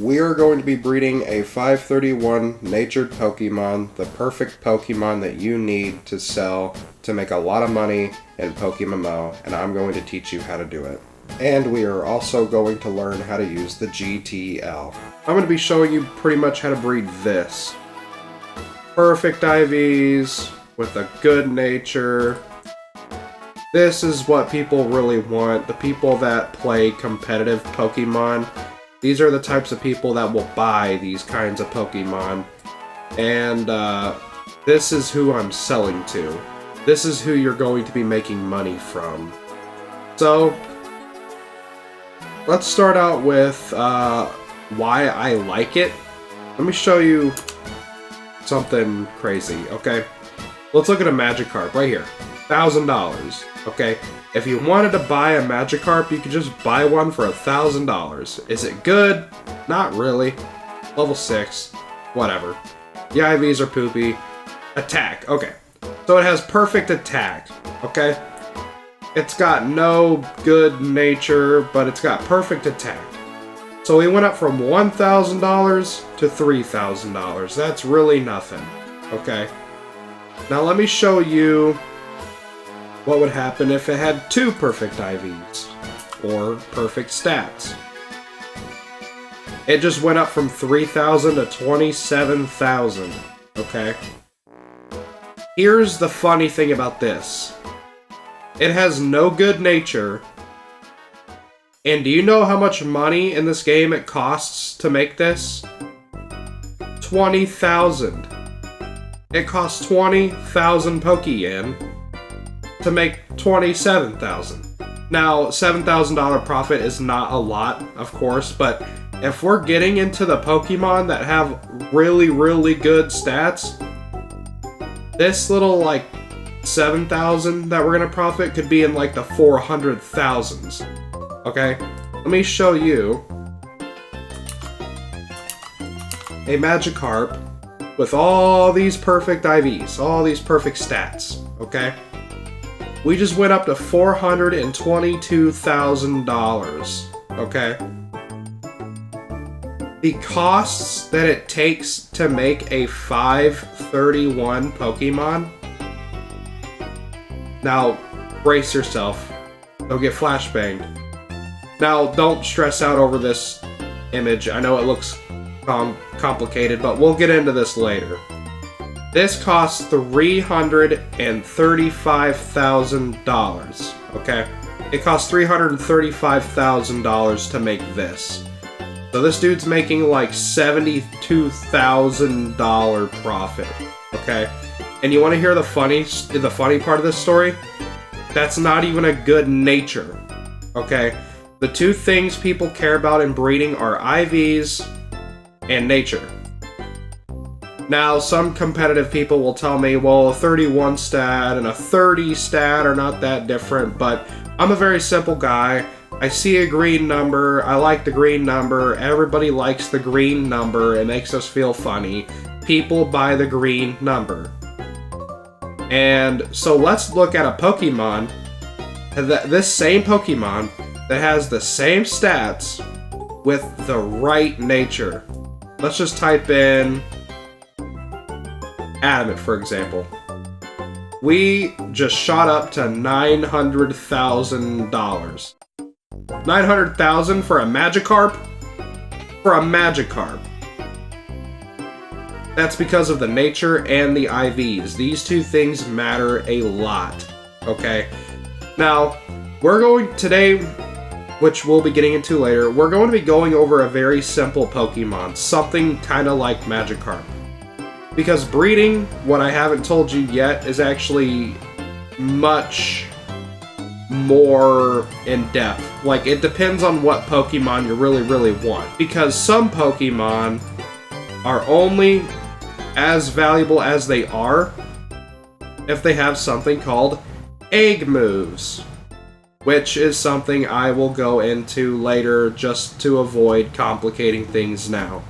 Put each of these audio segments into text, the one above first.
we're going to be breeding a 531 natured Pokemon, the perfect Pokemon that you need to sell to make a lot of money in Pokemmo, and I'm going to teach you how to do it. And we are also going to learn how to use the GTL. I'm going to be showing you pretty much how to breed this. Perfect IVs with a good nature. This is what people really want. The people that play competitive Pokemon. These are the types of people that will buy these kinds of Pokemon. And this is who I'm selling to. This is who you're going to be making money from. So, let's start out with why I like it. Let me show you something crazy, okay? Let's look at a Magikarp right here. $1,000, okay? If you wanted to buy a Magikarp, you could just buy one for $1,000. Is it good? Not really. Level 6. Whatever. The IVs are poopy. Attack. Okay. So it has perfect attack, okay? It's got no good nature, but it's got perfect attack. So we went up from $1,000 to $3,000. That's really nothing, okay? Now let me show you what would happen if it had 2 perfect IVs, or perfect stats. It just went up from 3,000 to 27,000, okay? Here's the funny thing about this. It has no good nature, and do you know how much money in this game it costs to make this? 20,000. It costs 20,000 Poke-Yen to make 27,000. Now, $7,000 profit is not a lot, of course, but if we're getting into the Pokemon that have really, really good stats, this little, like, 7,000 that we're gonna profit could be in, like, the 400,000s. Okay? Let me show you a Magikarp with all these perfect IVs, all these perfect stats, okay? We just went up to $422,000, okay? The costs that it takes to make a 531 Pokemon. Now, brace yourself. Don't get flashbanged. Now, don't stress out over this image. I know it looks complicated, but we'll get into this later. This costs $335,000, okay? It costs $335,000 to make this. So this dude's making like $72,000 profit, okay? And you want to hear the funny part of this story? That's not even a good nature, okay? The 2 things people care about in breeding are IVs and nature. Now, some competitive people will tell me, well, a 31 stat and a 30 stat are not that different, but I'm a very simple guy. I see a green number, I like the green number, everybody likes the green number, it makes us feel funny. People buy the green number. And so let's look at a Pokemon, this same Pokemon, that has the same stats with the right nature. Let's just type in Adamant, for example. We just shot up to $900,000. 900,000 for a Magikarp? For a Magikarp. That's because of the nature and the IVs. These 2 things matter a lot. Okay? Now, we're going today, which we'll be getting into later, we're going to be going over a very simple Pokemon. Something kind of like Magikarp. Because breeding, what I haven't told you yet, is actually much more in depth. Like, it depends on what Pokemon you really, really want. Because some Pokemon are only as valuable as they are if they have something called egg moves. Which is something I will go into later just to avoid complicating things now.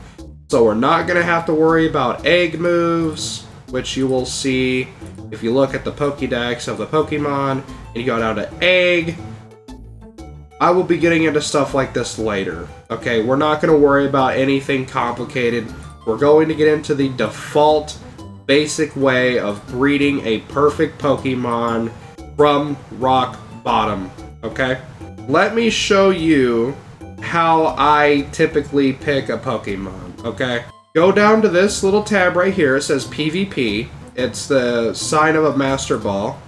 So we're not going to have to worry about egg moves, which you will see if you look at the Pokédex of the Pokemon, and you go down to egg. I will be getting into stuff like this later. Okay, we're not going to worry about anything complicated. We're going to get into the default, basic way of breeding a perfect Pokemon from rock bottom. Okay? Let me show you how I typically pick a Pokemon. Okay? Go down to this little tab right here. It says PvP. It's the sign of a Master Ball.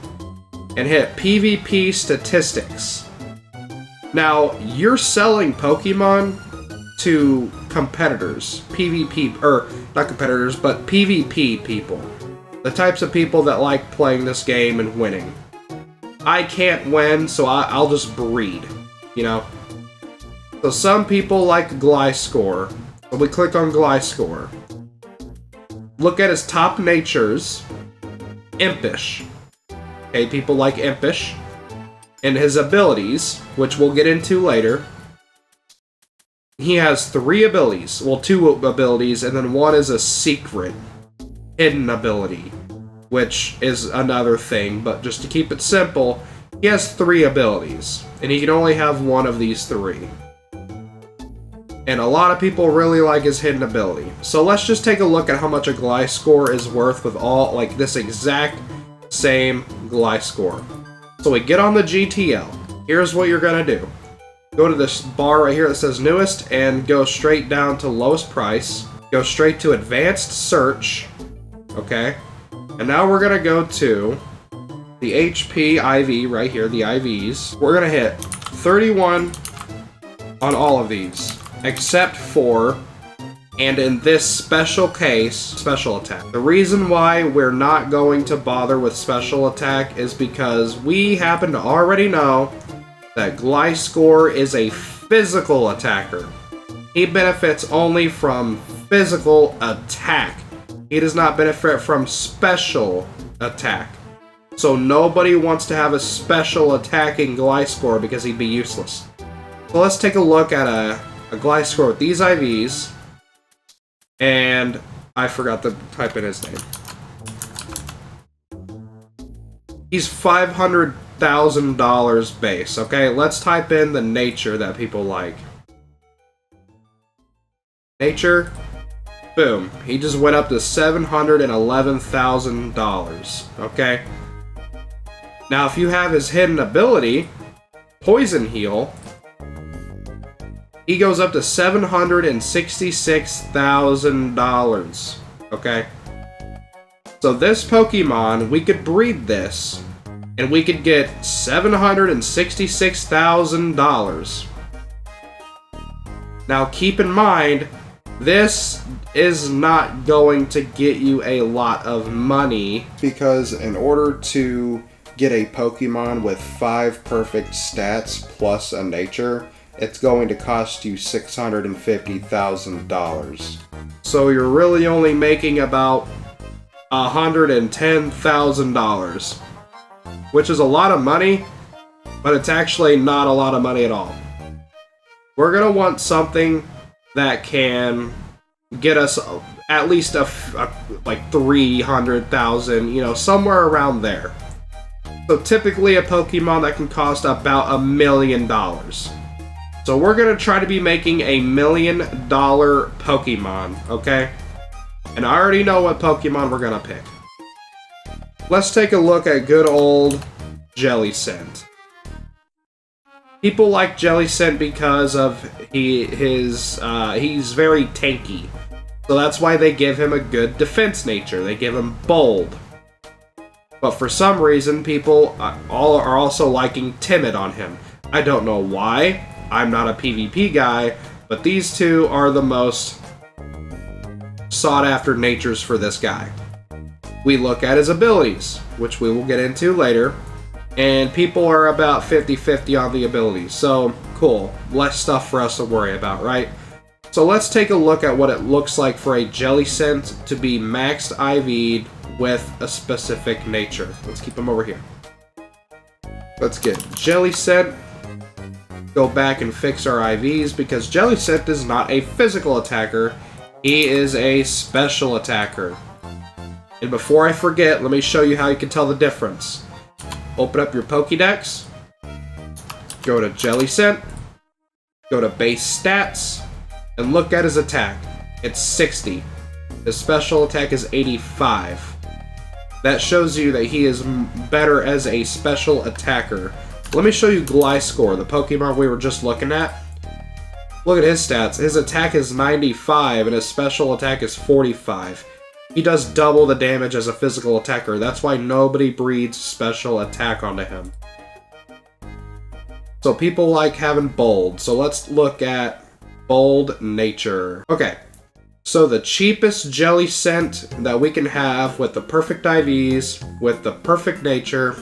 And hit PvP Statistics. Now, you're selling Pokemon to competitors. PvP, or not competitors, but PvP people. The types of people that like playing this game and winning. I can't win, so I'll just breed, you know? So some people like Gliscor. So we click on Gliscor. Look at his top natures. Impish. Okay, people like Impish. And his abilities, which we'll get into later. He has 3 abilities. Well, 2 abilities, and then one is a secret, hidden ability, which is another thing. But just to keep it simple, he has 3 abilities, and he can only have one of these 3. And a lot of people really like his hidden ability. So let's just take a look at how much a Gliscor is worth with all, like, this exact same Gliscor. So we get on the GTL. Here's what you're gonna do. Go to this bar right here that says newest and go straight down to lowest price. Go straight to advanced search. Okay. And now we're gonna go to the HP IV right here, the IVs. We're gonna hit 31 on all of these, except for, and in this special case, special attack. The reason why we're not going to bother with special attack is because we happen to already know that Gliscor is a physical attacker. He benefits only from physical attack. He does not benefit from special attack. So nobody wants to have a special attacking Gliscor because he'd be useless. So let's take a look at a Gliscor with these IVs. And I forgot to type in his name. He's $500,000 base. Okay, let's type in the nature that people like. Nature. Boom. He just went up to $711,000. Okay. Now, if you have his hidden ability, Poison Heal, he goes up to $766,000. Okay? So this Pokemon, we could breed this, and we could get $766,000. Now keep in mind, this is not going to get you a lot of money, because in order to get a Pokemon with 5 perfect stats plus a nature, it's going to cost you $650,000. So you're really only making about $110,000, which is a lot of money, but it's actually not a lot of money at all. We're gonna want something that can get us at least like 300,000, you know, somewhere around there. So typically a Pokemon that can cost about $1 million. So we're gonna try to be making $1 million Pokemon, okay? And I already know what Pokemon we're gonna pick. Let's take a look at good old Jellicent. People like Jellicent because of he's very tanky. So that's why they give him a good defense nature. They give him bold. But for some reason, people are also liking timid on him. I don't know why. I'm not a PvP guy, but these two are the most sought after natures for this guy. We look at his abilities, which we will get into later, and people are about 50-50 on the abilities, so cool. Less stuff for us to worry about, right? So let's take a look at what it looks like for a Jellicent to be maxed IV'd with a specific nature. Let's keep him over here. Let's get Jellicent. Go back and fix our IVs, because Jellicent is not a physical attacker. He is a special attacker. And before I forget, let me show you how you can tell the difference. Open up your Pokédex. Go to Jelly Scent. Go to base stats. And look at his attack. It's 60. His special attack is 85. That shows you that he is better as a special attacker. Let me show you Gliscor, the Pokemon we were just looking at. Look at his stats. His attack is 95 and his special attack is 45. He does double the damage as a physical attacker. That's why nobody breeds special attack onto him. So people like having bold. So let's look at bold nature. Okay. So the cheapest jelly scent that we can have with the perfect IVs, with the perfect nature,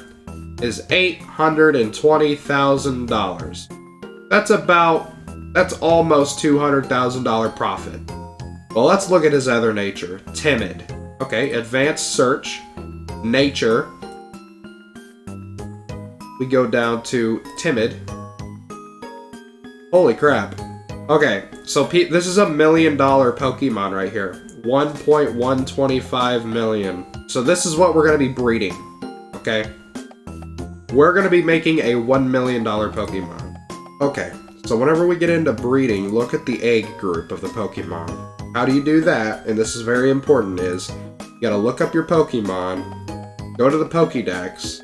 is $820,000. That's almost $200,000 profit. Well, let's look at his other nature. Timid. Okay, advanced search. Nature. We go down to timid. Holy crap. Okay, so this is $1 million Pokemon right here. 1.125 million. So this is what we're going to be breeding. Okay? We're going to be making a $1 million Pokemon. Okay, so whenever we get into breeding, look at the egg group of the Pokemon. How do you do that? And this is very important, is you gotta look up your Pokemon, go to the Pokédex,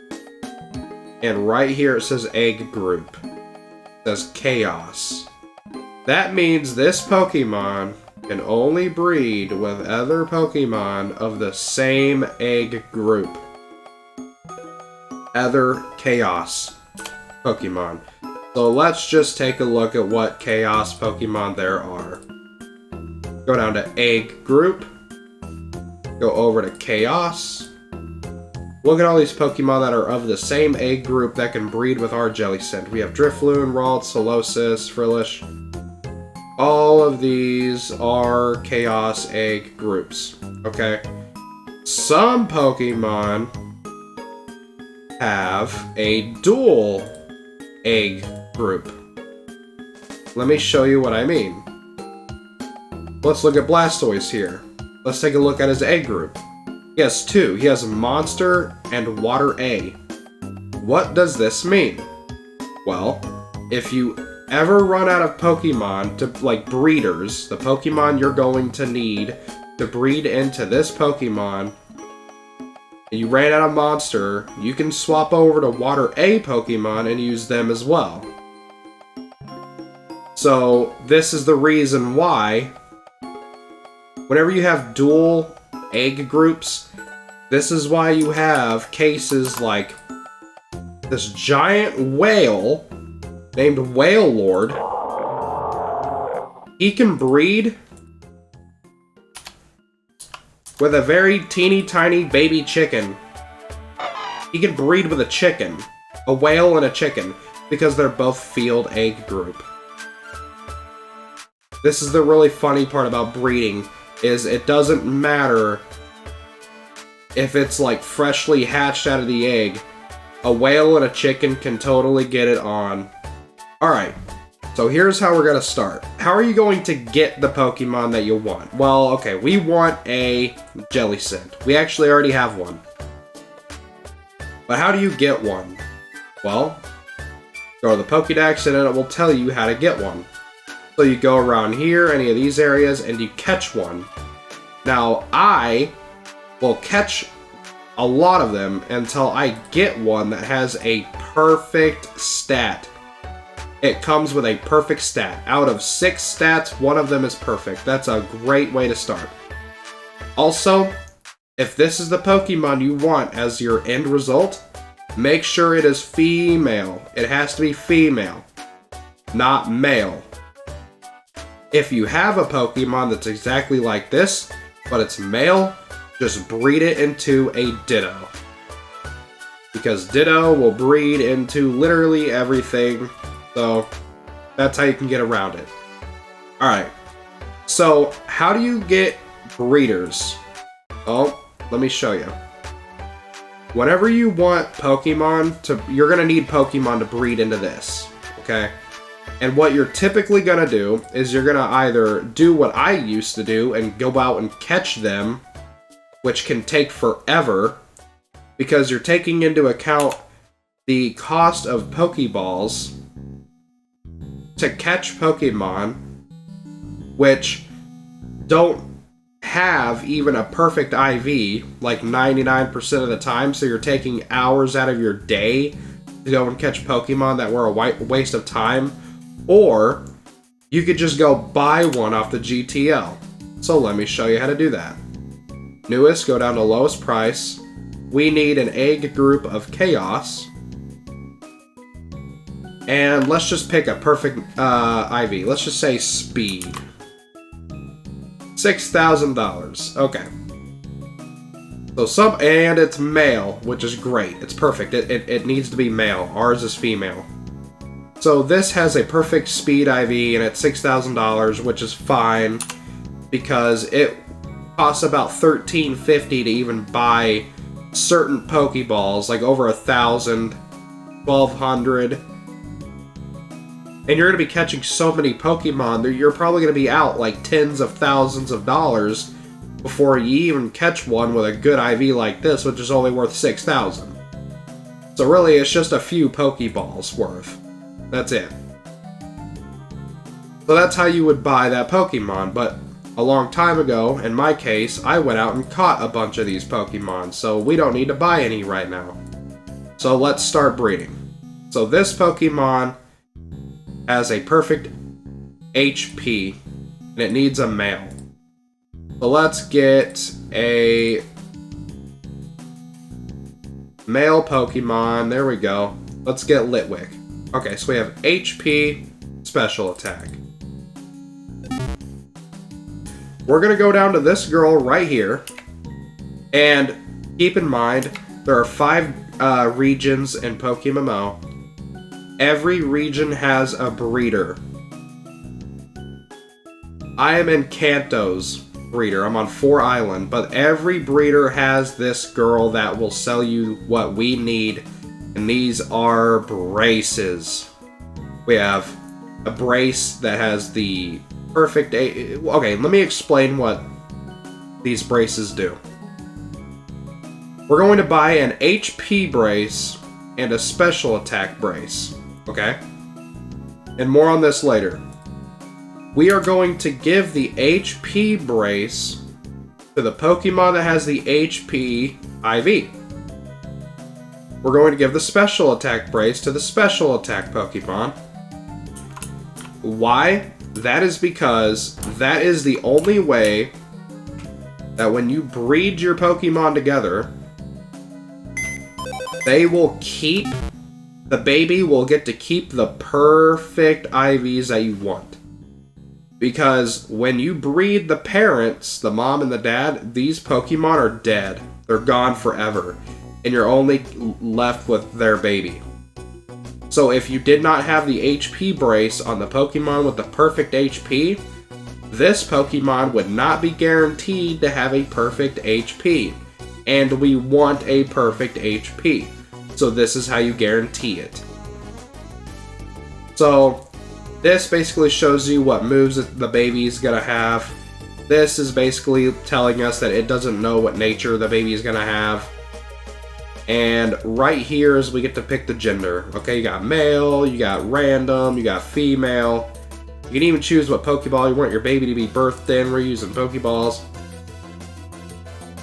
and right here it says egg group. It says Chaos. That means this Pokemon can only breed with other Pokemon of the same egg group. Other Chaos Pokemon. So let's just take a look at what Chaos Pokemon there are. Go down to egg group. Go over to Chaos. Look at all these Pokemon that are of the same egg group that can breed with our Jellicent. We have Drifloon, Ralt, Solosis, Frillish. All of these are Chaos egg groups. Okay? Some Pokemon have a dual egg group. Let me show you what I mean. Let's look at Blastoise here. Let's take a look at his egg group. He has two. He has Monster and Water A. What does this mean? Well, if you ever run out of Pokemon to, like, breeders, the Pokemon you're going to need to breed into this Pokemon, and you ran out of Monster, you can swap over to Water A Pokemon and use them as well. So, this is the reason why whenever you have dual egg groups, this is why you have cases like this giant whale named Whale Lord. He can breed with a very teeny tiny baby chicken. He can breed with a chicken. A whale and a chicken. Because they're both field egg group. This is the really funny part about breeding. Is it doesn't matter if it's like freshly hatched out of the egg. A whale and a chicken can totally get it on. Alright, so here's how we're gonna start. How are you going to get the Pokemon that you want? Well, okay, we want a Jellicent. We actually already have one. But how do you get one? Well, go to the Pokédex and it will tell you how to get one. So you go around here, any of these areas, and you catch one. Now, I will catch a lot of them until I get one that has a perfect stat. It comes with a perfect stat. Out of 6 stats, one of them is perfect. That's a great way to start. Also, if this is the Pokemon you want as your end result, make sure it is female. It has to be female, not male. If you have a Pokemon that's exactly like this, but it's male, just breed it into a Ditto. Because Ditto will breed into literally everything, so that's how you can get around it. Alright, so how do you get breeders? Oh, let me show you. Whenever you want Pokemon to, you're going to need Pokemon to breed into this, okay? And what you're typically going to do is you're going to either do what I used to do and go out and catch them, which can take forever, because you're taking into account the cost of Pokeballs to catch Pokemon, which don't have even a perfect IV, like 99% of the time, so you're taking hours out of your day to go and catch Pokemon that were a waste of time, or you could just go buy one off the GTL. So let me show you how to do that. Newest, go down to lowest price. We need an egg group of Chaos. And let's just pick a perfect IV. Let's just say Speed. $6,000. Okay. So and it's male, which is great. It's perfect. It needs to be male. Ours is female. So this has a perfect Speed IV, and it's $6,000, which is fine because it costs about $13.50 to even buy certain Pokeballs, like over 1,000, 1,200. And you're going to be catching so many Pokemon that you're probably going to be out like tens of thousands of dollars before you even catch one with a good IV like this, which is only worth $6,000. So really, it's just a few Pokeballs worth. That's it. So that's how you would buy that Pokemon, but a long time ago, in my case, I went out and caught a bunch of these Pokemon, so we don't need to buy any right now. So let's start breeding. So this Pokemon has a perfect HP, and it needs a male. So let's get a male Pokemon. There we go. Let's get Litwick. Okay, so we have HP, special attack. We're going to go down to this girl right here, and keep in mind, there are 5 regions in Pokemmo. Every region has a breeder. I am in Kanto's breeder. I'm on 4 Island, but every breeder has this girl that will sell you what we need, and these are braces. We have a brace that has the perfect... Okay, let me explain what these braces do. We're going to buy an HP brace and a special attack brace. Okay? And more on this later. We are going to give the HP brace to the Pokemon that has the HP IV. We're going to give the special attack brace to the special attack Pokemon. Why? That is because that is the only way that when you breed your Pokemon together, they will keep... The baby will get to keep the perfect IVs that you want. Because when you breed the parents, the mom and the dad, these Pokemon are dead. They're gone forever. And you're only left with their baby. So if you did not have the HP brace on the Pokemon with the perfect HP, this Pokemon would not be guaranteed to have a perfect HP. And we want a perfect HP. So this is how you guarantee it. So this basically shows you what moves the baby's gonna have. This is basically telling us that it doesn't know what nature the baby is gonna have. And right here is we get to pick the gender. Okay, you got male, you got random, you got female. You can even choose what Pokeball you want your baby to be birthed in. We're using Pokeballs.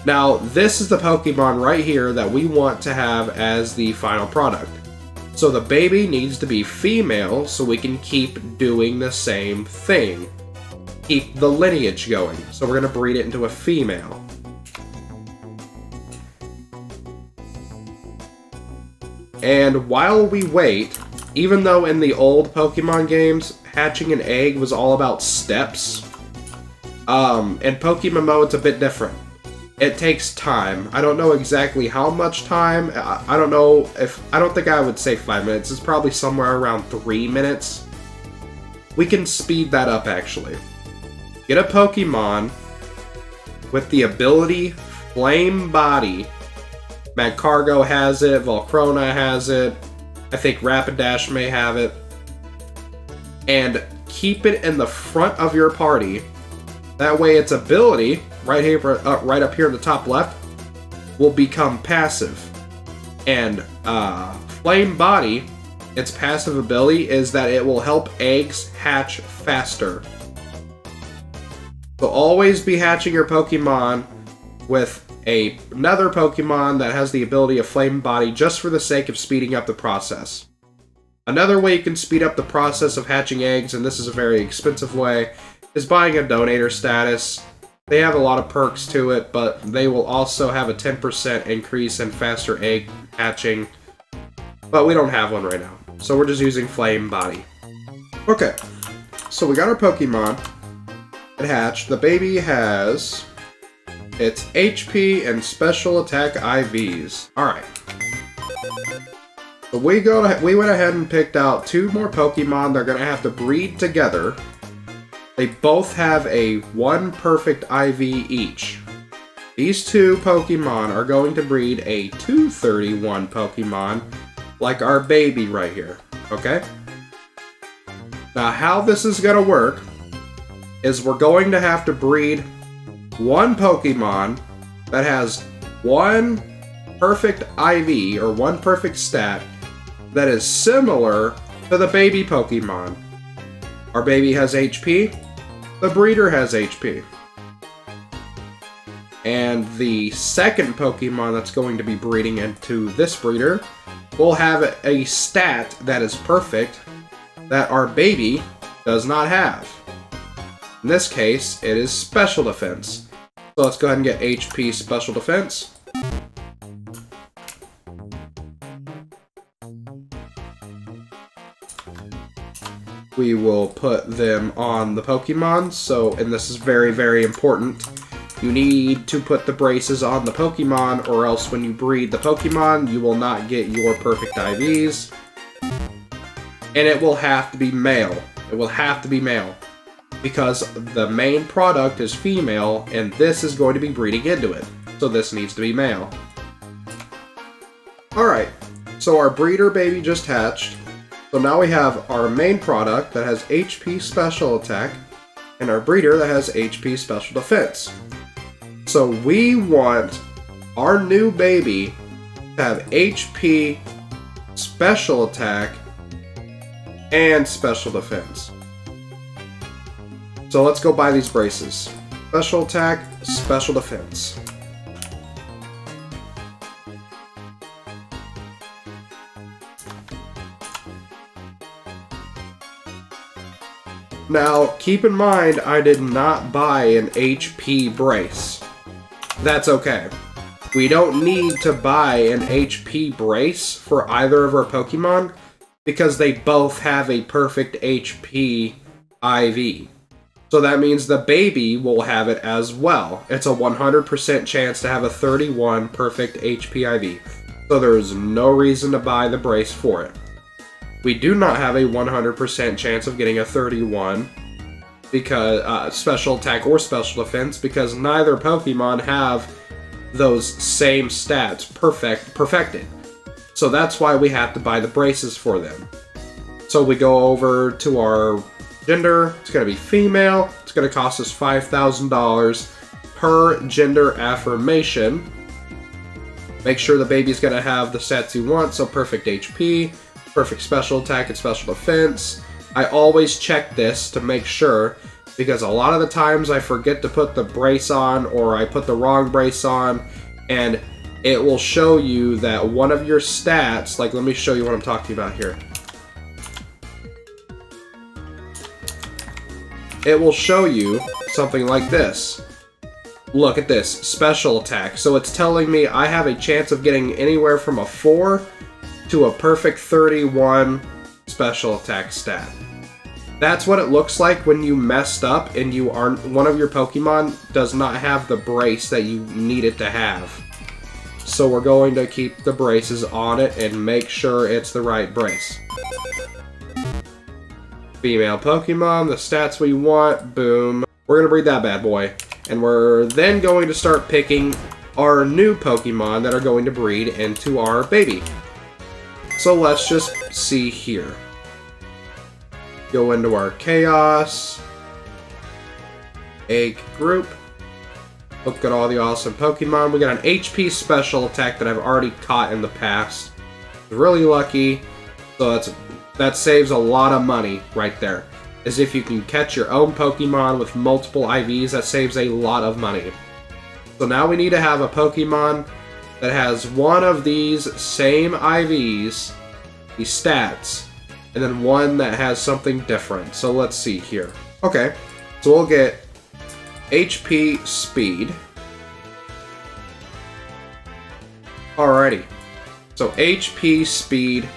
Now, this is the Pokemon right here that we want to have as the final product. So the baby needs to be female so we can keep doing the same thing. Keep the lineage going. So we're going to breed it into a female. And while we wait, even though in the old Pokemon games, hatching an egg was all about steps, in Pokemon it's a bit different. It takes time. I don't know exactly how much time. I don't know if... I don't think I would say 5 minutes. It's probably somewhere around 3 minutes. We can speed that up, actually. Get a Pokemon with the ability Flame Body. Magcargo has it. Volcrona has it. I think Rapidash may have it. And keep it in the front of your party. That way its ability... right here, right up here in the top left, will become passive. And Flame Body its passive ability is that it will help eggs hatch faster. So always be hatching your Pokemon with another Pokemon that has the ability of Flame Body just for the sake of speeding up the process. Another way you can speed up the process of hatching eggs, and this is a very expensive way, is buying a donator status. They have a lot of perks to it, but they will also have a 10% increase in faster egg hatching. But we don't have one right now, so we're just using Flame Body. Okay, so we got our Pokemon. It hatched. The baby has its HP and special attack IVs. Alright. So we went ahead and picked out 2 more Pokemon. They're going to have to breed together. They both have a 1 perfect IV each. These 2 Pokemon are going to breed a 231 Pokemon, like our baby right here. Okay? Now how this is going to work is we're going to have to breed 1 Pokemon that has 1 perfect IV, or 1 perfect stat, that is similar to the baby Pokemon. Our baby has HP, the breeder has HP. And the second Pokemon that's going to be breeding into this breeder will have a stat that is perfect that our baby does not have. In this case, it is Special Defense. So let's go ahead and get HP Special Defense. We will put them on the Pokemon, and this is very, very important. You need to put the braces on the Pokemon, or else when you breed the Pokemon, you will not get your perfect IVs. And it will have to be male. It will have to be male. Because the main product is female, and this is going to be breeding into it. So this needs to be male. Alright, so our breeder baby just hatched. So now we have our main product that has HP Special Attack, and our breeder that has HP Special Defense. So we want our new baby to have HP Special Attack and Special Defense. So let's go buy these braces. Special Attack, Special Defense. Now, keep in mind, I did not buy an HP brace. That's okay. We don't need to buy an HP brace for either of our Pokemon because they both have a perfect HP IV. So that means the baby will have it as well. It's a 100% chance to have a 31 perfect HP IV. So there is no reason to buy the brace for it. We do not have a 100% chance of getting a 31 because Special Attack or Special Defense because neither Pokemon have those same stats perfected. So that's why we have to buy the braces for them. So we go over to our gender. It's going to be female. It's going to cost us $5,000 per gender affirmation. Make sure the baby's going to have the stats you want, so perfect HP, perfect Special Attack and Special Defense. I always check this to make sure, because a lot of the times I forget to put the brace on, or I put the wrong brace on, and it will show you that one of your stats, like let me show you what I'm talking about here. It will show you something like this. Look at this, Special Attack. So it's telling me I have a chance of getting anywhere from a 4 to a perfect 31 Special Attack stat. That's what it looks like when you messed up and you aren't, one of your Pokemon does not have the brace that you need it to have. So we're going to keep the braces on it and make sure it's the right brace. Female Pokemon, the stats we want, boom. We're going to breed that bad boy. And we're then going to start picking our new Pokemon that are going to breed into our baby. So let's just see here. Go into our Chaos Egg group. Look at all the awesome Pokemon. We got an HP Special Attack that I've already caught in the past. Really lucky. So that's that saves a lot of money right there. Is if you can catch your own Pokemon with multiple IVs, that saves a lot of money. So now we need to have a Pokemon that has one of these same IVs, these stats, and then one that has something different. So let's see here. Okay, so we'll get HP Speed. Alrighty, so HP Speed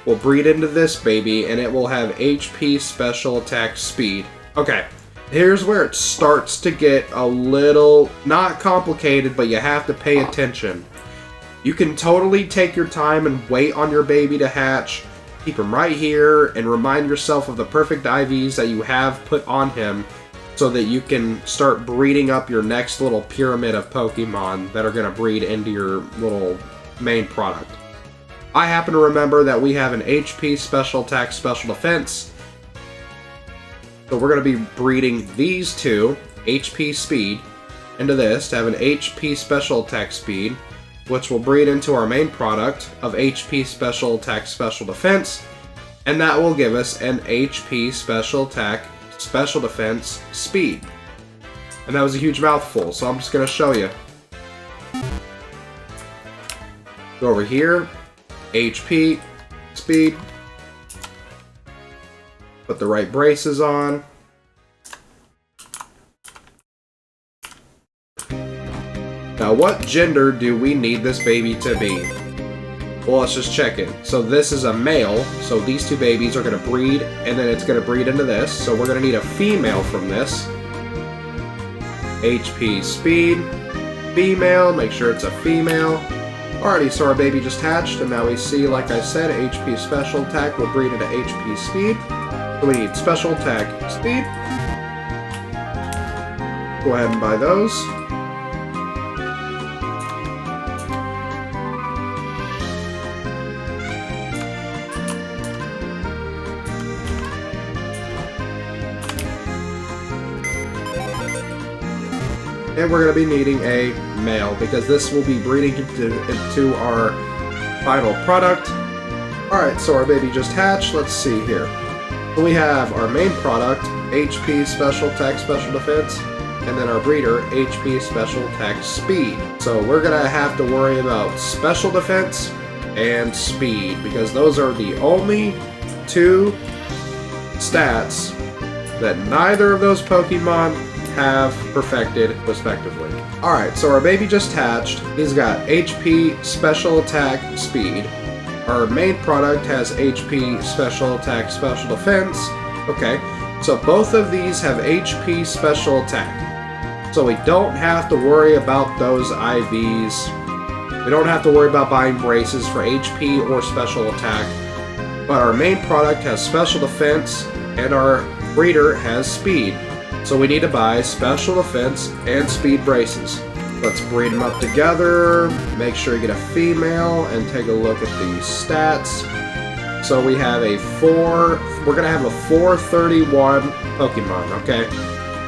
will breed into this baby, and it will have HP Special Attack Speed. Okay, here's where it starts to get a little, not complicated, but you have to pay attention. You can totally take your time and wait on your baby to hatch. Keep him right here and remind yourself of the perfect IVs that you have put on him so that you can start breeding up your next little pyramid of Pokemon that are going to breed into your little main product. I happen to remember that we have an HP Special Attack Special Defense. So we're going to be breeding these two, HP Speed, into this to have an HP Special Attack Speed, which will breed into our main product of HP Special Attack Special Defense, and that will give us an HP Special Attack Special Defense Speed. And that was a huge mouthful, so I'm just going to show you. Go over here, HP Speed, put the right braces on. Now, what gender do we need this baby to be? Well, let's just check it. So this is a male, so these two babies are going to breed, and then it's going to breed into this. So we're going to need a female from this. HP Speed, female, make sure it's a female. Alrighty, so our baby just hatched, and now we see, like I said, HP Special Attack will breed into HP Speed. So we need Special Attack Speed. Go ahead and buy those. And we're going to be needing a male, because this will be breeding into our final product. Alright, so our baby just hatched. Let's see here. So we have our main product, HP Special Attack Special Defense, and then our breeder, HP Special Attack Speed. So we're going to have to worry about Special Defense and Speed, because those are the only two stats that neither of those Pokemon have perfected, respectively. Alright, so our baby just hatched. He's got HP Special Attack Speed. Our main product has HP Special Attack Special Defense. Okay, so both of these have HP Special Attack. So we don't have to worry about those IVs. We don't have to worry about buying braces for HP or Special Attack. But our main product has Special Defense, and our breeder has Speed. So we need to buy Special Defense and Speed braces. Let's breed them up together, make sure you get a female, and take a look at the stats. So we have we're going to have a 431 Pokemon, okay?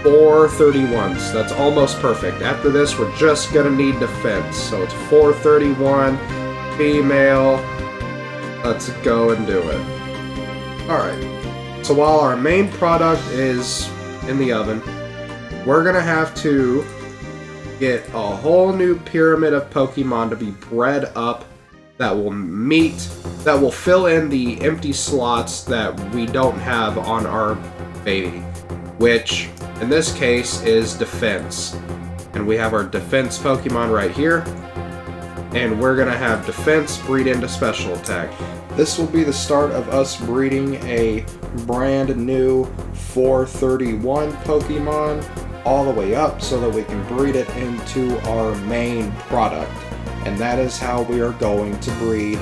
431s, that's almost perfect. After this, we're just going to need defense. So it's 431, female, let's go and do it. Alright, so while our main product is in the oven, we're gonna have to get a whole new pyramid of Pokemon to be bred up that will fill in the empty slots that we don't have on our baby, which in this case is defense. And we have our defense Pokemon right here, and we're gonna have defense breed into Special Attack. This will be the start of us breeding a brand new 431 Pokemon all the way up so that we can breed it into our main product. And that is how we are going to breed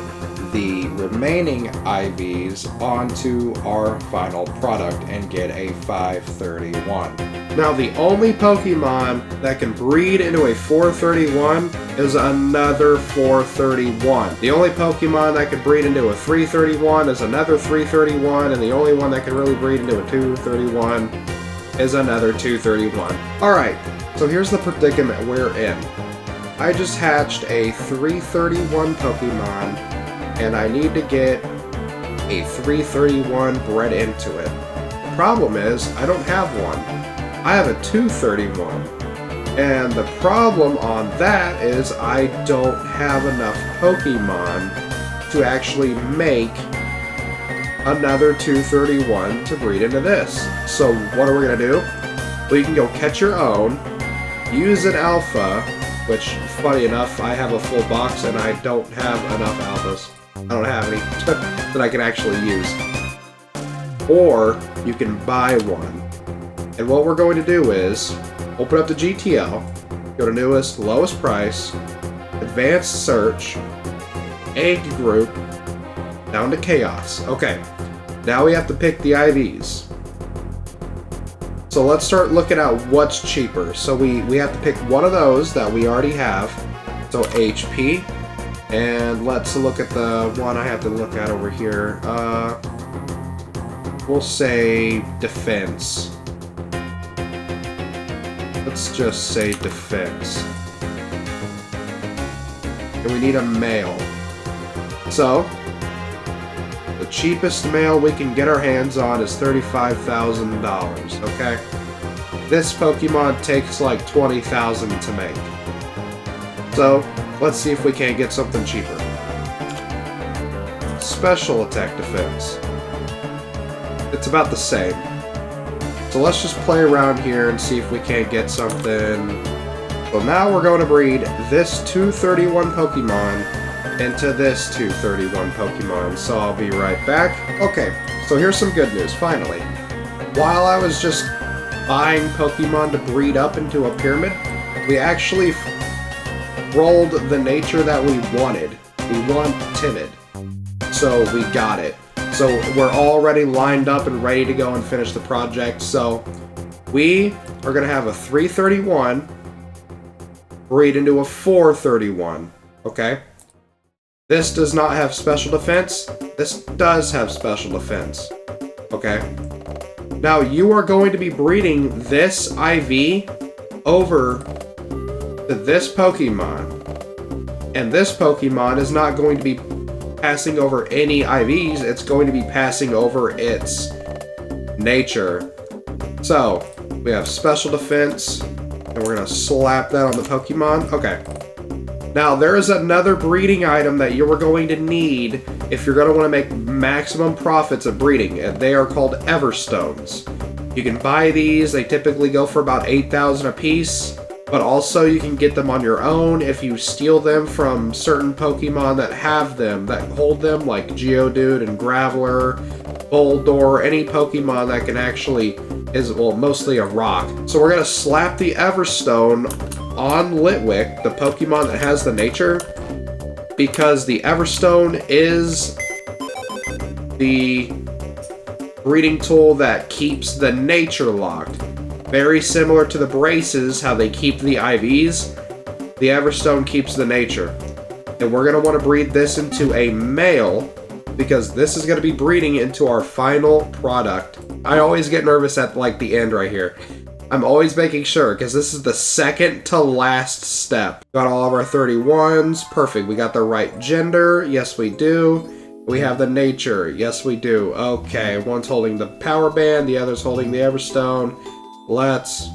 the remaining IVs onto our final product and get a 531. Now the only Pokemon that can breed into a 431 is another 431. The only Pokemon that can breed into a 331 is another 331, and the only one that can really breed into a 231 is another 231. Alright, so here's the predicament we're in. I just hatched a 331 Pokemon, and I need to get a 331 bred into it. The problem is, I don't have one. I have a 231. And the problem on that is I don't have enough Pokemon to actually make another 231 to breed into this. So what are we going to do? Well, you can go catch your own, use an alpha, which, funny enough, I have a full box and I don't have enough alphas. I don't have any that I can actually use. Or you can buy one. And what we're going to do is open up the GTL, go to newest, lowest price, advanced search, egg group, down to chaos. Okay, now we have to pick the IVs. So let's start looking at what's cheaper. So we have to pick one of those that we already have. So HP. And let's look at the one I have to look at over here. We'll say defense. Let's just say defense. And we need a male. So, the cheapest male we can get our hands on is $35,000, okay? This Pokemon takes like $20,000 to make. So, let's see if we can't get something cheaper. Special attack defense. It's about the same. So let's just play around here and see if we can't get something. So now we're going to breed this 231 Pokemon into this 231 Pokemon. So I'll be right back. Okay, so here's some good news, finally. While I was just buying Pokemon to breed up into a pyramid, we actually rolled the nature that we wanted. We want timid. So we got it. So we're already lined up and ready to go and finish the project. So we are going to have a 331 breed into a 431. Okay? This does not have special defense. This does have special defense. Okay? Now you are going to be breeding this IV over to this Pokemon. And this Pokemon is not going to be passing over any IVs, it's going to be passing over its nature. So, we have special defense, and we're going to slap that on the Pokemon. Okay. Now, there is another breeding item that you are going to need if you're going to want to make maximum profits at breeding, and they are called Everstones. You can buy these, they typically go for about 8,000 a piece. But also you can get them on your own if you steal them from certain Pokemon that have them, that hold them, like Geodude and Graveler, Boldore, any Pokemon that can actually is, well, mostly a rock. So we're going to slap the Everstone on Litwick, the Pokemon that has the nature, because the Everstone is the breeding tool that keeps the nature locked. Very similar to the braces, how they keep the IVs, the Everstone keeps the nature. And we're going to want to breed this into a male, because this is going to be breeding into our final product. I always get nervous at like the end right here. I'm always making sure, because this is the second to last step. Got all of our 31s, perfect. We got the right gender, yes we do. We have the nature, yes we do. Okay, one's holding the power band, the other's holding the Everstone. Let's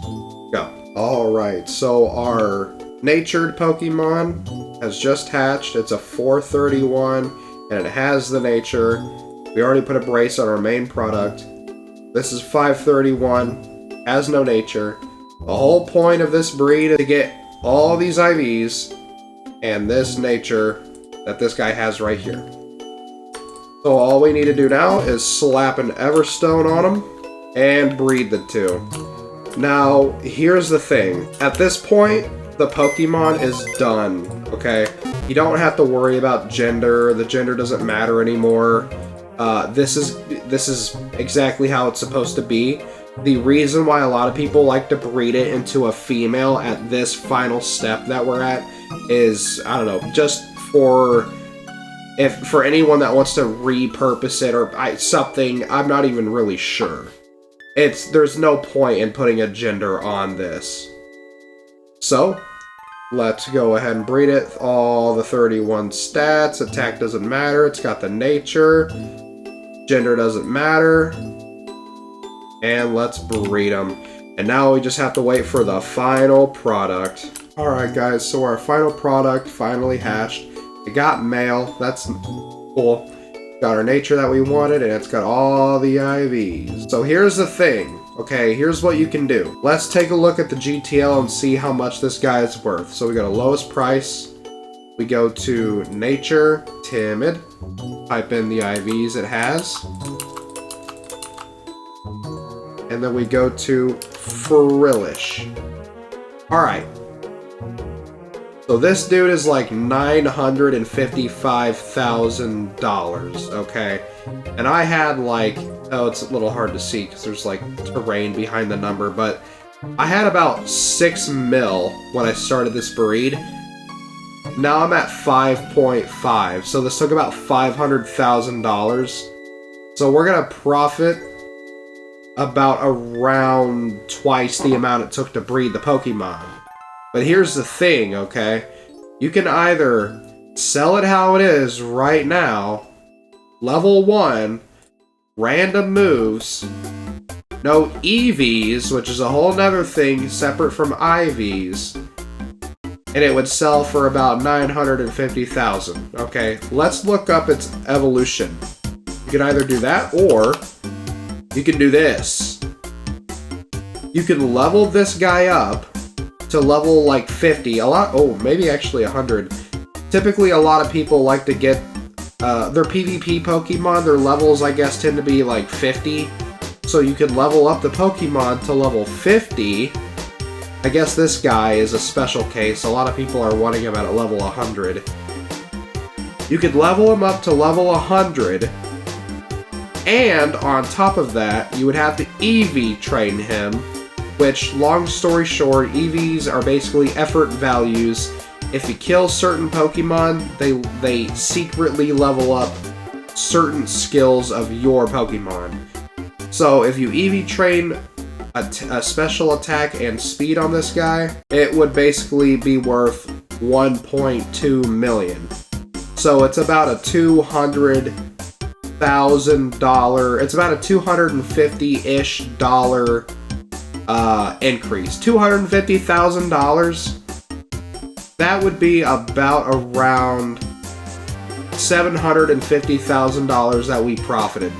go. Alright, so our natured Pokemon has just hatched. It's a 431, and it has the nature. We already put a brace on our main product. This is 531, has no nature. The whole point of this breed is to get all these IVs and this nature that this guy has right here. So all we need to do now is slap an Everstone on him and breed the two. Now, here's the thing. At this point, the Pokemon is done, okay? You don't have to worry about gender. The gender doesn't matter anymore. This is exactly how it's supposed to be. The reason why a lot of people like to breed it into a female at this final step that we're at is, I don't know, just for anyone that wants to repurpose it or something, I'm not even really sure. There's no point in putting a gender on this. So, let's go ahead and breed it. All the 31 stats, attack doesn't matter, it's got the nature. Gender doesn't matter. And let's breed them. And now we just have to wait for the final product. Alright guys, so our final product finally hatched. It got male, that's cool. Got our nature that we wanted, and it's got all the IVs. So here's the thing, okay, here's what you can do. Let's take a look at the GTL and see how much this guy is worth. So we got a lowest price. We go to nature, timid, type in the IVs it has. And then we go to frillish. Alright. So this dude is like $955,000, okay? And I had like, oh, it's a little hard to see because there's like terrain behind the number, but I had about 6 mil when I started this breed. Now I'm at 5.5, so this took about $500,000. So we're gonna profit about around twice the amount it took to breed the Pokemon. But here's the thing, okay? You can either sell it how it is right now, level 1, random moves, no EVs, which is a whole nother thing separate from IVs, and it would sell for about 950,000. Okay, let's look up its evolution. You can either do that, or you can do this. You can level this guy up to level like 50, maybe actually 100. Typically a lot of people like to get their PvP Pokemon, their levels I guess tend to be like 50. So you could level up the Pokemon to level 50. I guess this guy is a special case. A lot of people are wanting him at level 100. You could level him up to level 100. And on top of that, you would have to EV train him, which, long story short, EVs are basically effort values. If you kill certain Pokemon, they secretly level up certain skills of your Pokemon. So if you EV train a special attack and speed on this guy, it would basically be worth 1.2 million. So it's about a $200,000, it's about a $250-ish dollar increase. $250,000, that would be about around $750,000 that we profited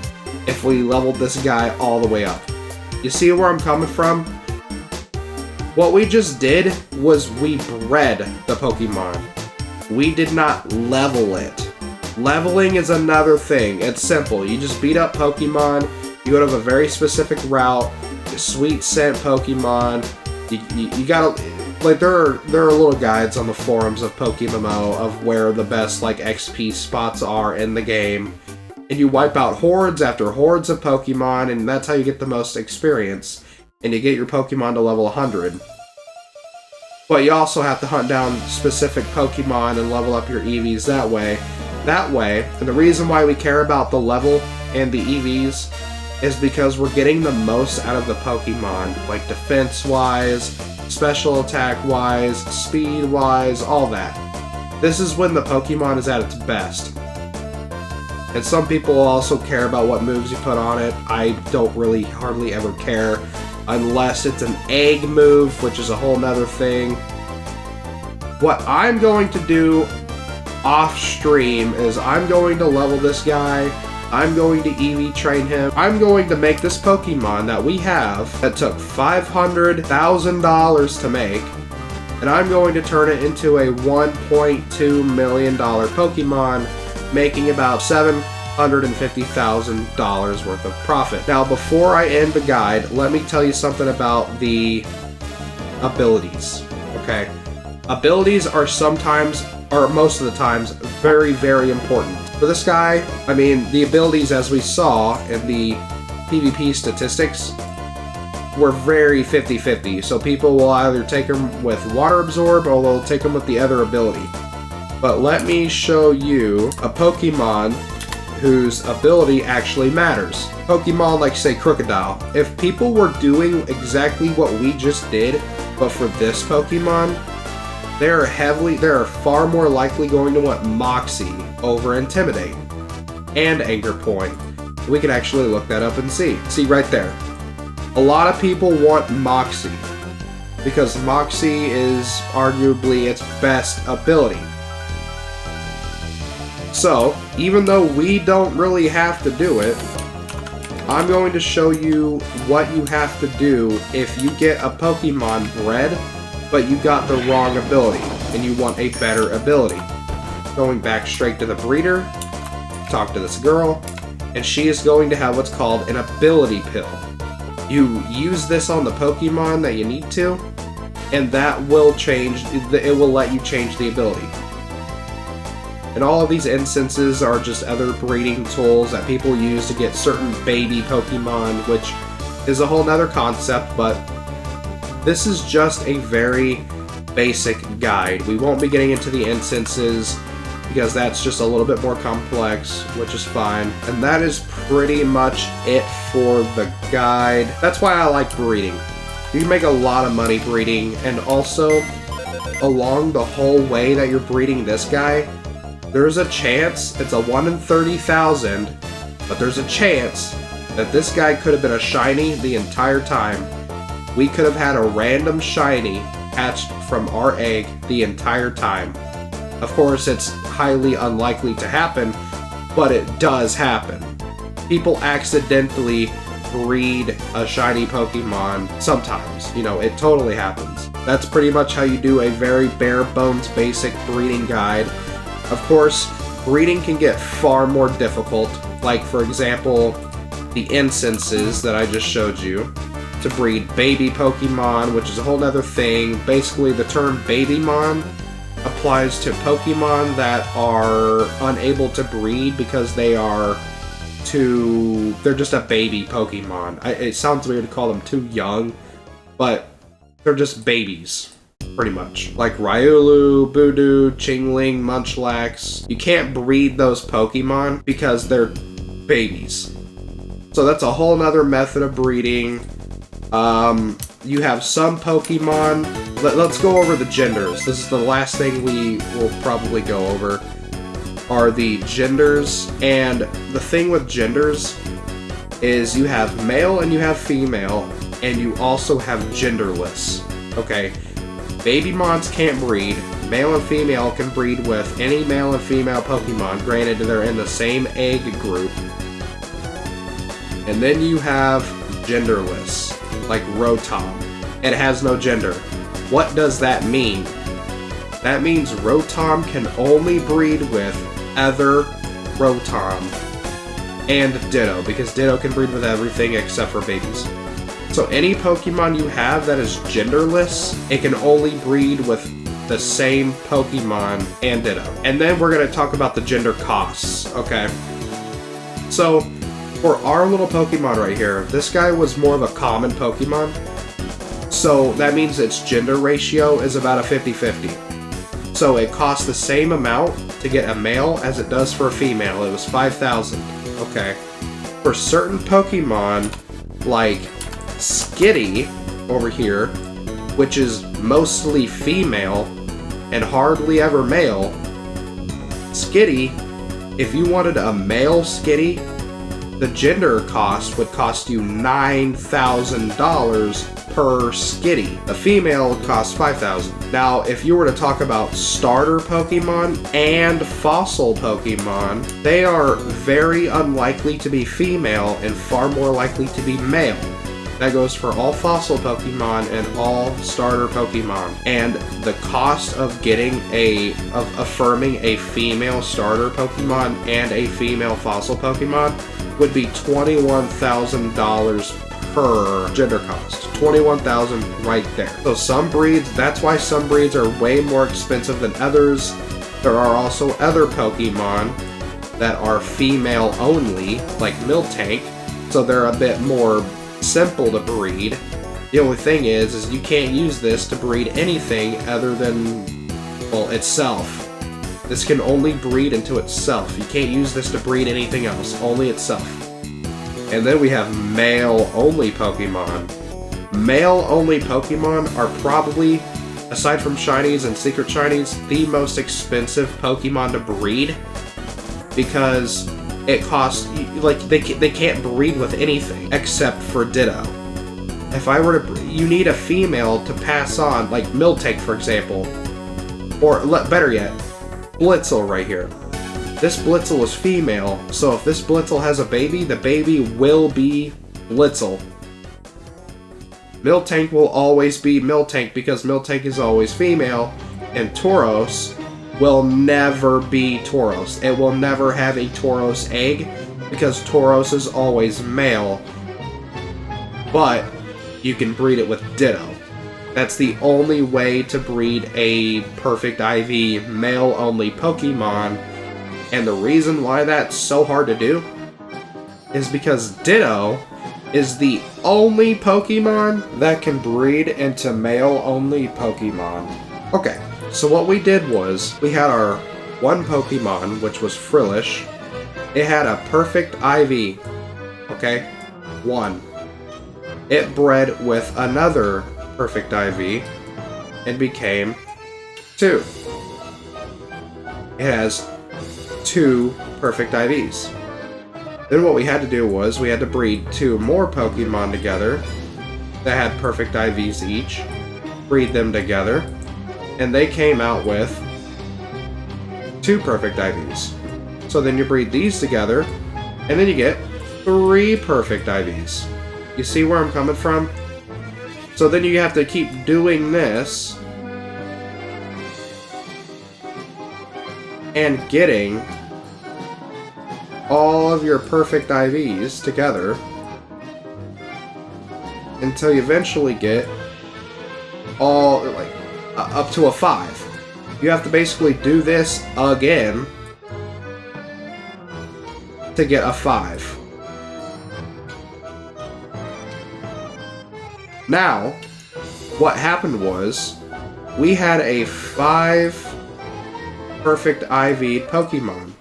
if we leveled this guy all the way up. You see where I'm coming from? What we just did was we bred the Pokemon. We did not level it. Leveling is another thing. It's simple. You just beat up Pokemon, you go to a very specific route, sweet scent Pokemon. You gotta, like, there are little guides on the forums of Pokemmo of where the best like XP spots are in the game, and you wipe out hordes after hordes of Pokemon, and that's how you get the most experience, and you get your Pokemon to level 100. But you also have to hunt down specific Pokemon and level up your EVs that way. And the reason why we care about the level and the EVs is because we're getting the most out of the Pokemon, like defense-wise, special attack-wise, speed-wise, all that. This is when the Pokemon is at its best. And some people also care about what moves you put on it. I don't really hardly ever care, unless it's an egg move, which is a whole nother thing. What I'm going to do off stream is I'm going to level this guy, I'm going to EV train him, I'm going to make this Pokemon that we have that took $500,000 to make, and I'm going to turn it into a $1.2 million Pokemon, making about $750,000 worth of profit. Now, before I end the guide, let me tell you something about the abilities, okay? Abilities are sometimes, or most of the times, very, very important. For this guy, I mean, the abilities, as we saw in the PvP statistics, were very 50-50. So people will either take him with Water Absorb, or they'll take him with the other ability. But let me show you a Pokemon whose ability actually matters. Pokemon like, say, Crocodile. If people were doing exactly what we just did, but for this Pokemon, they're far more likely going to want Moxie over Intimidate and Anger Point. We can actually look that up and see. See right there. A lot of people want Moxie because Moxie is arguably its best ability. So, even though we don't really have to do it, I'm going to show you what you have to do if you get a Pokemon bred, but you got the wrong ability, and you want a better ability. Going back straight to the breeder, talk to this girl, and she is going to have what's called an ability pill. You use this on the Pokemon that you need to, and that will change, it will let you change the ability. And all of these instances are just other breeding tools that people use to get certain baby Pokemon, which is a whole nother concept, but this is just a very basic guide. We won't be getting into the instances because that's just a little bit more complex, which is fine. And that is pretty much it for the guide. That's why I like breeding. You can make a lot of money breeding, and also along the whole way that you're breeding this guy, there's a chance, it's a 1 in 30,000, but there's a chance that this guy could have been a shiny the entire time. We could have had a random shiny hatched from our egg the entire time. Of course, it's highly unlikely to happen, but it does happen. People accidentally breed a shiny Pokemon sometimes. You know, it totally happens. That's pretty much how you do a very bare bones basic breeding guide. Of course, breeding can get far more difficult, like for example, the instances that I just showed you, to breed baby Pokemon, which is a whole nother thing. Basically, the term Babymon applies to Pokemon that are unable to breed because they're just a baby Pokemon. It sounds weird to call them too young, but they're just babies. Pretty much. Like Riolu, Budew, Chingling, Munchlax. You can't breed those Pokemon because they're babies. So that's a whole nother method of breeding. You have some Pokemon. Let's go over the genders. This is the last thing we will probably go over, are the genders. And the thing with genders is you have male and you have female, and you also have genderless. Okay? Babymons can't breed. Male and female can breed with any male and female Pokemon, granted they're in the same egg group. And then you have genderless, like Rotom. It has no gender. What does that mean? That means Rotom can only breed with other Rotom and Ditto, because Ditto can breed with everything except for babies. So any Pokemon you have that is genderless, it can only breed with the same Pokemon and Ditto. And then we're going to talk about the gender costs, okay? So, for our little Pokemon right here, this guy was more of a common Pokemon. So that means its gender ratio is about a 50-50. So it costs the same amount to get a male as it does for a female. It was 5,000, okay? For certain Pokemon, like Skitty over here, which is mostly female and hardly ever male, Skitty, if you wanted a male Skitty, the gender cost would cost you $9,000 per Skitty. A female would cost $5,000. Now, if you were to talk about starter Pokemon and fossil Pokemon, they are very unlikely to be female and far more likely to be male. That goes for all fossil Pokemon and all starter Pokemon. And the cost of affirming a female starter Pokemon and a female fossil Pokemon would be $21,000 per gender cost. $21,000 right there. So some breeds, that's why some breeds are way more expensive than others. There are also other Pokemon that are female only, like Miltank, so they're a bit more simple to breed. The only thing is you can't use this to breed anything other than, well, itself. This can only breed into itself. You can't use this to breed anything else, only itself. And then we have male-only Pokemon. Male-only Pokemon are probably, aside from shinies and secret shinies, the most expensive Pokemon to breed, because it costs, like, they can't breed with anything except for Ditto. If I were to, you need a female to pass on, like Miltank, for example, or better yet, Blitzel right here. This Blitzel is female, so if this Blitzel has a baby, the baby will be Blitzel. Miltank will always be Miltank because Miltank is always female, and Tauros will never be Tauros. It will never have a Tauros egg because Tauros is always male, but you can breed it with Ditto. That's the only way to breed a perfect IV male-only Pokemon, and the reason why that's so hard to do is because Ditto is the only Pokemon that can breed into male-only Pokemon. Okay, so what we did was, we had our one Pokemon, which was Frillish. It had a perfect IV, okay? One. It bred with another perfect IV and became 2. It has 2 perfect IVs. Then what we had to do was we had to breed 2 more Pokemon together that had perfect IVs each, breed them together, and they came out with 2 perfect IVs. So then you breed these together, and then you get 3 perfect IVs. You see where I'm coming from? So then you have to keep doing this and getting all of your perfect IVs together until you eventually get all, like, up to a 5. You have to basically do this again to get a 5. Now, what happened was, we had a 5 perfect IV Pokemon,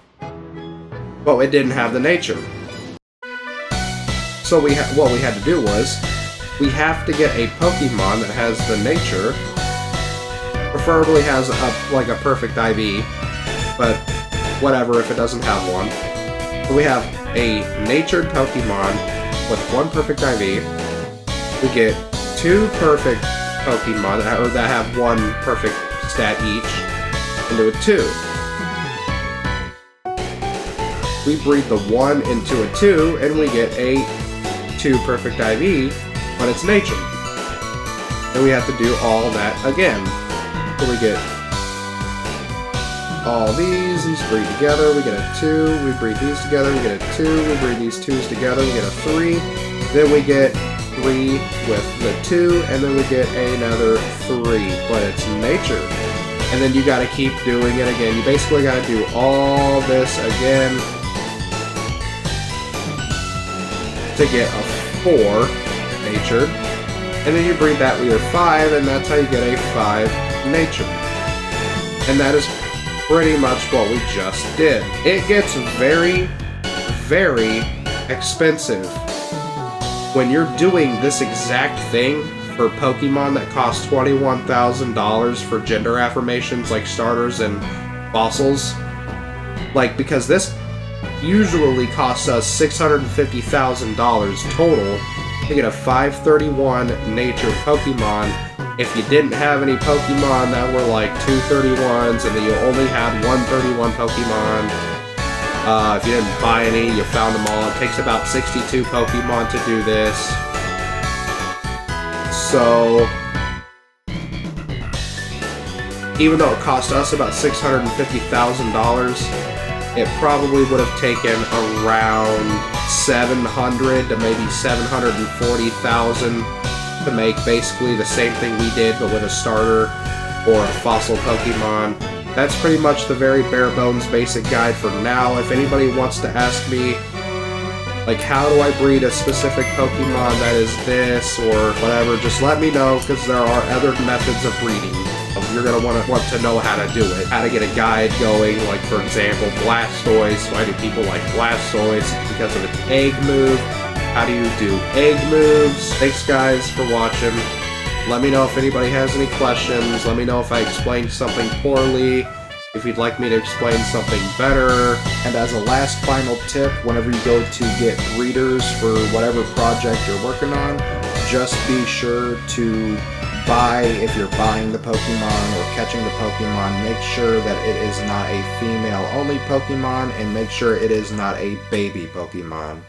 but it didn't have the nature. So what we had to do was, we have to get a Pokemon that has the nature, preferably has a perfect IV, but whatever if it doesn't have one. So we have a natured Pokemon with 1 perfect IV. We get 2 perfect Pokemon that have 1 perfect stat each into a 2. We breed the 1 into a 2, and we get a 2 perfect IV, but it's nature. And we have to do all that again. So we get all these breed together, we get a 2, we breed these together, we get a 2, we breed these 2s together, we get a 3, then we get 3 with the 2, and then we get another 3, but it's nature. And then you gotta keep doing it again. You basically gotta do all this again to get a 4 natured, and then you breed that with your 5, and that's how you get a 5 natured. And that is pretty much what we just did. It gets very, very expensive when you're doing this exact thing for Pokemon that cost $21,000 for gender affirmations like starters and fossils. Like, because this usually costs us $650,000 total to get a 531 nature Pokemon. If you didn't have any Pokemon that were like 231s and then you only had 131 Pokemon, if you didn't buy any, you found them all. It takes about 62 Pokemon to do this. So, even though it cost us about $650,000, it probably would have taken around 700 to maybe 740,000 to make basically the same thing we did, but with a starter or a fossil Pokemon. That's pretty much the very bare bones basic guide for now. If anybody wants to ask me, like, how do I breed a specific Pokemon that is this or whatever, just let me know, because there are other methods of breeding. You're going to want to know how to do it, how to get a guide going. Like, for example, Blastoise. Why do people like Blastoise? Because of its egg move. How do you do egg moves? Thanks, guys, for watching. Let me know if anybody has any questions. Let me know if I explained something poorly. if you'd like me to explain something better. And as a last final tip, whenever you go to get breeders for whatever project you're working on, just be sure to buy, if you're buying the Pokemon or catching the Pokemon, make sure that it is not a female-only Pokemon, and make sure it is not a baby Pokemon.